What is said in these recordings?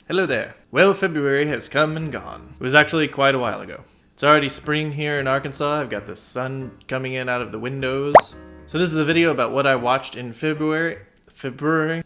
Hello there. Well, February has come and gone. It was actually quite a while ago. It's already spring here in Arkansas. I've got the sun coming in out of the windows. So this is a video about what I watched in February.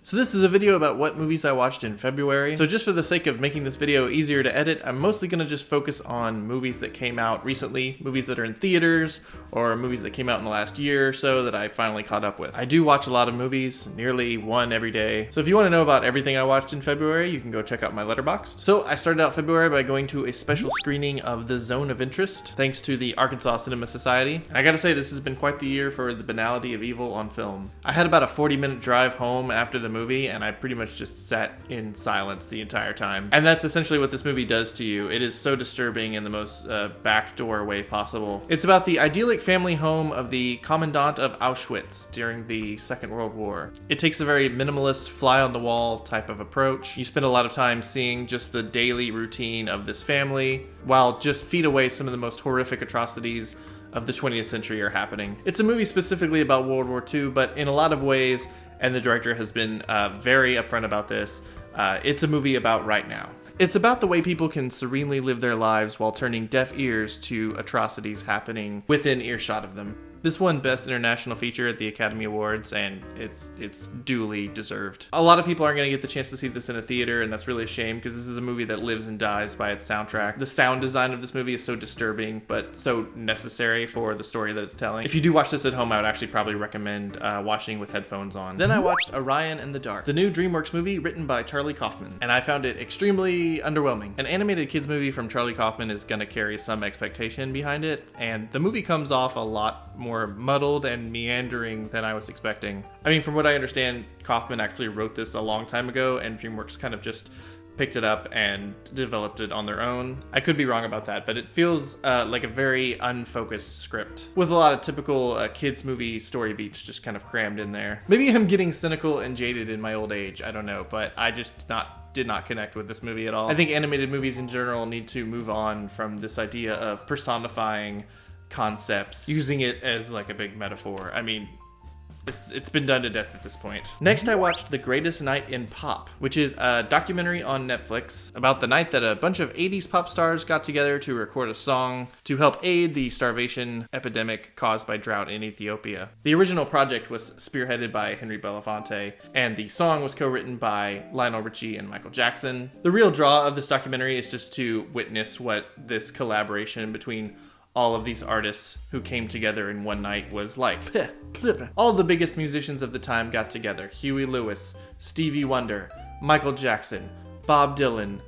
So this is a video about what movies I watched in February. So just for the sake of making this video easier to edit, I'm mostly going to just focus on movies that came out recently, movies that are in theaters, or movies that came out in the last year or so that I finally caught up with. I do watch a lot of movies, nearly one every day. So if you want to know about everything I watched in February, you can go check out my Letterboxd. So I started out February by going to a special screening of The Zone of Interest, thanks to the Arkansas Cinema Society. And I gotta say, this has been quite the year for the banality of evil on film. I had about a 40-minute drive home after the movie, and I pretty much just sat in silence the entire time. And that's essentially what this movie does to you. It is so disturbing in the most backdoor way possible. It's about the idyllic family home of the Commandant of Auschwitz during the Second World War. It takes a very minimalist, fly-on-the-wall type of approach. You spend a lot of time seeing just the daily routine of this family, while just feet away some of the most horrific atrocities of the 20th century are happening. It's a movie specifically about World War II, but in a lot of ways, and the director has been very upfront about this, it's a movie about right now. It's about the way people can serenely live their lives while turning deaf ears to atrocities happening within earshot of them. This won Best International Feature at the Academy Awards, and it's duly deserved. A lot of people aren't going to get the chance to see this in a theater, and that's really a shame because this is a movie that lives and dies by its soundtrack. The sound design of this movie is so disturbing, but so necessary for the story that it's telling. If you do watch this at home, I would actually probably recommend watching with headphones on. Then I watched Orion and the Dark, the new DreamWorks movie written by Charlie Kaufman, and I found it extremely underwhelming. An animated kids movie from Charlie Kaufman is going to carry some expectation behind it, and the movie comes off a lot more muddled and meandering than I was expecting. I mean, from what I understand, Kaufman actually wrote this a long time ago, and DreamWorks kind of just picked it up and developed it on their own. I could be wrong about that, but it feels like a very unfocused script with a lot of typical kids movie story beats just kind of crammed in there. Maybe I'm getting cynical and jaded in my old age, I don't know, but I just did not connect with this movie at all. I think animated movies in general need to move on from this idea of personifying concepts, using it as like a big metaphor. I mean, it's been done to death at this point. Next, I watched The Greatest Night in Pop, which is a documentary on Netflix about the night that a bunch of 80s pop stars got together to record a song to help aid the starvation epidemic caused by drought in Ethiopia. The original project was spearheaded by Henry Belafonte, and the song was co-written by Lionel Richie and Michael Jackson. The real draw of this documentary is just to witness what this collaboration between all of these artists who came together in one night was like. All the biggest musicians of the time got together. Huey Lewis, Stevie Wonder, Michael Jackson, Bob Dylan,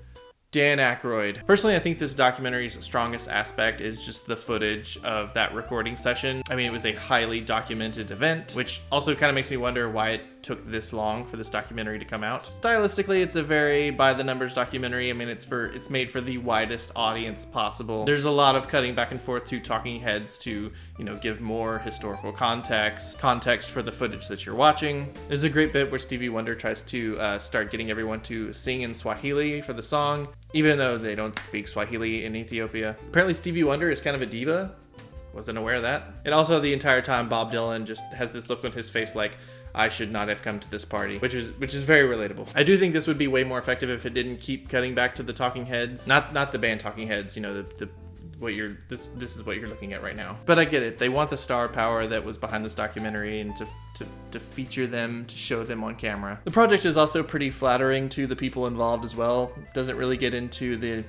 Dan Aykroyd. Personally, I think this documentary's strongest aspect is just the footage of that recording session. I mean, it was a highly documented event, which also kind of makes me wonder why it took this long for this documentary to come out. Stylistically, it's a very by-the-numbers documentary. I mean, it's made for the widest audience possible. There's a lot of cutting back and forth to talking heads to, give more historical context for the footage that you're watching. There's a great bit where Stevie Wonder tries to start getting everyone to sing in Swahili for the song, even though they don't speak Swahili in Ethiopia. Apparently, Stevie Wonder is kind of a diva. Wasn't aware of that. And also, the entire time, Bob Dylan just has this look on his face like, I should not have come to this party, which is very relatable. I do think this would be way more effective if it didn't keep cutting back to the talking heads. Not the band Talking Heads, this is what you're looking at right now. But I get it. They want the star power that was behind this documentary and to feature them, to show them on camera. The project is also pretty flattering to the people involved as well. Doesn't really get into the,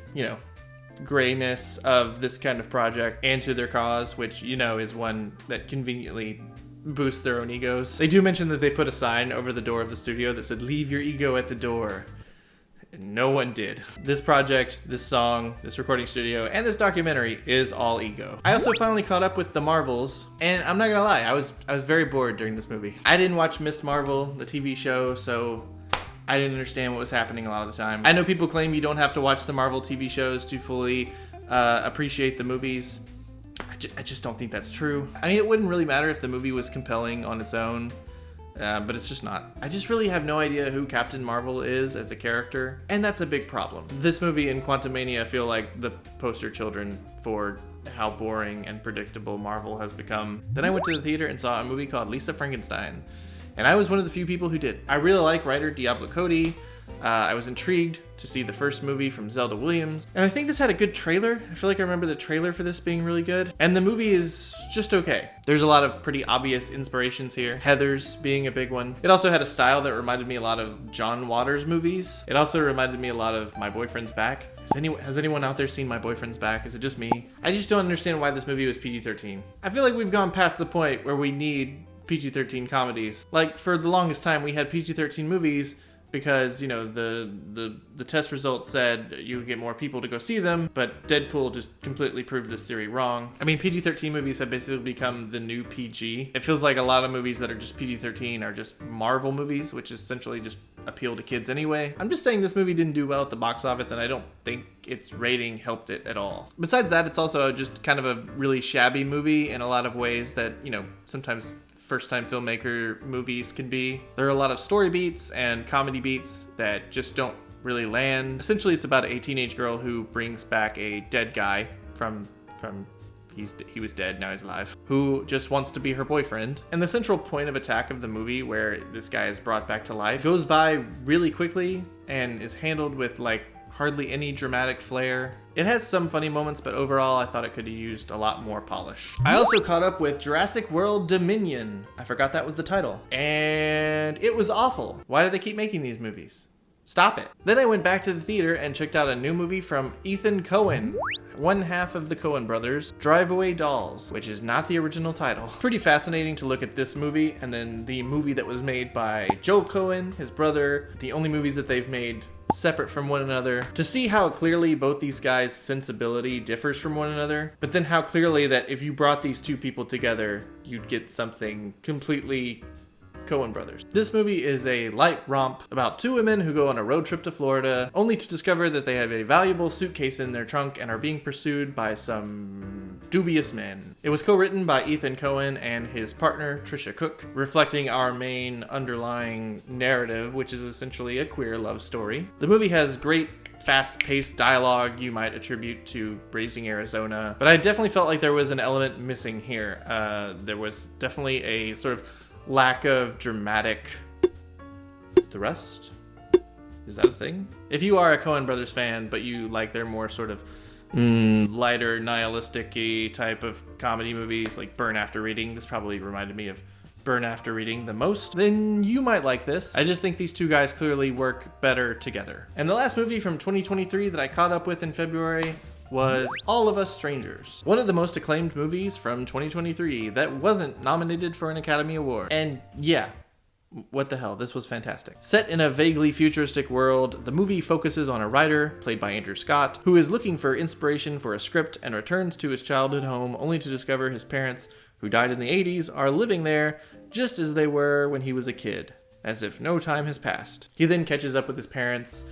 grayness of this kind of project and to their cause, which, is one that conveniently boost their own egos. They do mention that they put a sign over the door of the studio that said, "Leave your ego at the door." And no one did. This project, this song, this recording studio, and this documentary is all ego. I also finally caught up with The Marvels, and I'm not gonna lie, I was very bored during this movie. I didn't watch Miss Marvel, the TV show, so I didn't understand what was happening a lot of the time. I know people claim you don't have to watch the Marvel TV shows to fully appreciate the movies. I just don't think that's true. I mean, it wouldn't really matter if the movie was compelling on its own, but it's just not. I just really have no idea who Captain Marvel is as a character, and that's a big problem. This movie and Quantumania feel like the poster children for how boring and predictable Marvel has become. Then I went to the theater and saw a movie called Lisa Frankenstein, and I was one of the few people who did. I really like writer Diablo Cody. I was intrigued to see the first movie from Zelda Williams, and I think this had a good trailer. I feel like I remember the trailer for this being really good, and the movie is just okay. There's a lot of pretty obvious inspirations here, Heathers being a big one. It also had a style that reminded me a lot of John Waters movies. It also reminded me a lot of My Boyfriend's Back. Has anyone out there seen My Boyfriend's Back? Is it just me? I just don't understand why this movie was PG-13. I feel like we've gone past the point where we need PG-13 comedies. Like, for the longest time, we had PG-13 movies because, you know, the test results said you would get more people to go see them, but Deadpool just completely proved this theory wrong. I mean, PG-13 movies have basically become the new PG. It feels like a lot of movies that are just PG-13 are just Marvel movies, which essentially just appeal to kids anyway. I'm just saying this movie didn't do well at the box office, and I don't think its rating helped it at all. Besides that, it's also just kind of a really shabby movie in a lot of ways that, you know, sometimes first-time filmmaker movies can be. There are a lot of story beats and comedy beats that just don't really land. Essentially, it's about a teenage girl who brings back a dead guy from he was dead, now he's alive, who just wants to be her boyfriend. And the central point of attack of the movie, where this guy is brought back to life, goes by really quickly and is handled with like hardly any dramatic flair. It has some funny moments, but overall I thought it could have used a lot more polish. I also caught up with Jurassic World Dominion. I forgot that was the title. And it was awful. Why do they keep making these movies? Stop it. Then I went back to the theater and checked out a new movie from Ethan Coen, one half of the Coen brothers, Drive Away Dolls, which is not the original title. Pretty fascinating to look at this movie and then the movie that was made by Joel Coen, his brother, the only movies that they've made separate from one another, to see how clearly both these guys' sensibility differs from one another, but then how clearly that if you brought these two people together, you'd get something completely Coen brothers. This movie is a light romp about two women who go on a road trip to Florida, only to discover that they have a valuable suitcase in their trunk and are being pursued by some dubious men. It was co-written by Ethan Coen and his partner, Trisha Cook, reflecting our main underlying narrative, which is essentially a queer love story. The movie has great fast-paced dialogue you might attribute to Raising Arizona, but I definitely felt like there was an element missing here. There was definitely a sort of lack of dramatic thrust. Is that a thing? If you are a Coen Brothers fan, but you like their more sort of lighter, nihilistic-y type of comedy movies, like Burn After Reading, this probably reminded me of Burn After Reading the most, then you might like this. I just think these two guys clearly work better together. And the last movie from 2023 that I caught up with in February was All of Us Strangers, one of the most acclaimed movies from 2023 that wasn't nominated for an Academy Award. And yeah, what the hell, this was fantastic. Set in a vaguely futuristic world, the movie focuses on a writer, played by Andrew Scott, who is looking for inspiration for a script and returns to his childhood home only to discover his parents, who died in the 80s, are living there just as they were when he was a kid, as if no time has passed. He then catches up with his parents,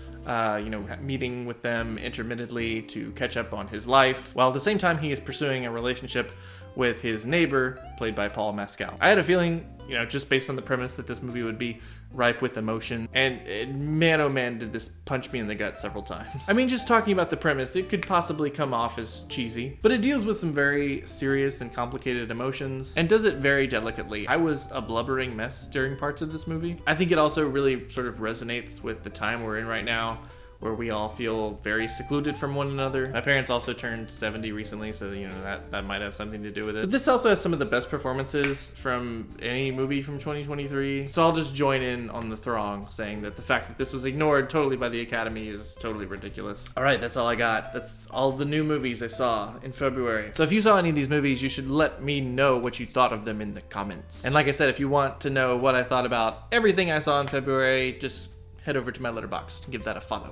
meeting with them intermittently to catch up on his life, while at the same time he is pursuing a relationship with his neighbor, played by Paul Mescal. I had a feeling, just based on the premise, that this movie would be ripe with emotion, and man oh man did this punch me in the gut several times. I mean, just talking about the premise, it could possibly come off as cheesy, but it deals with some very serious and complicated emotions, and does it very delicately. I was a blubbering mess during parts of this movie. I think it also really sort of resonates with the time we're in right now, where we all feel very secluded from one another. My parents also turned 70 recently, so that might have something to do with it. But this also has some of the best performances from any movie from 2023, so I'll just join in on the throng, saying that the fact that this was ignored totally by the Academy is totally ridiculous. Alright, that's all I got. That's all the new movies I saw in February. So if you saw any of these movies, you should let me know what you thought of them in the comments. And like I said, if you want to know what I thought about everything I saw in February, just head over to my Letterboxd and give that a follow.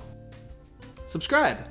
Subscribe!